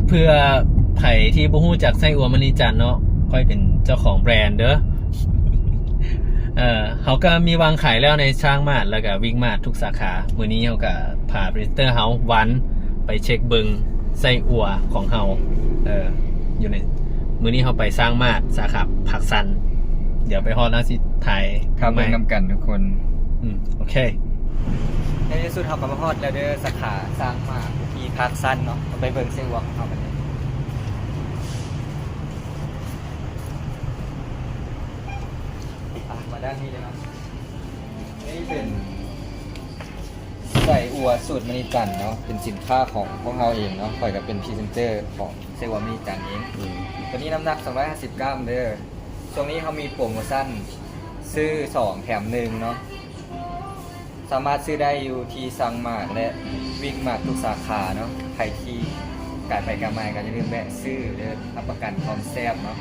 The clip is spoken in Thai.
เพื่อไผ่ที่บ่ฮู้จักไส้อั่วมณีจันทร์เนาะค่อยเป็นเจ้าของแบรนด์เด้อเขาก็มีวางขายแล้วในช่างมาดแล้วก็วิ่งมาดทุกสาขามื้อนี้เขาก็พาพรีเซนเตอร์เฮาวันไปเช็คเบิงไส้อั่วของเฮาอยู่ในมื้อนี้เขาไปสร้างมาดสาขาผักซันเดี๋ยวไปฮอดแล้วสิถ่าย ครับเบิ่งนำกันทุกคน โอเคในที่สุดเขาก็มาฮอดแล้วเด้อสาขาสร้างมาที่พักสั้นเนาะไปเบิ่งเส้นวัวของเขากันเลยมาด้านนี้เลยครับนี่เป็นใส่อัวสูตรมณีจันทร์เนาะเป็นสินค้าของพวกเราเองเนาะคอยกับเป็นพรีเซนเตอร์ของเส้นวัวมณีจันทร์เองตัวนี้น้ำหนัก250 กรัมเด้อช่วงนี้เขามีโปรโมชั่นซื้อ2แถม1เนาะสามารถซื้อได้อยู่ที่ซังมาร์ทและวิ่งมาร์ททุกสาขาเนาะใครที่การไปการมาก็อย่าลืมแวะซื้อเด้อรับประกันความแซ่บเนาะ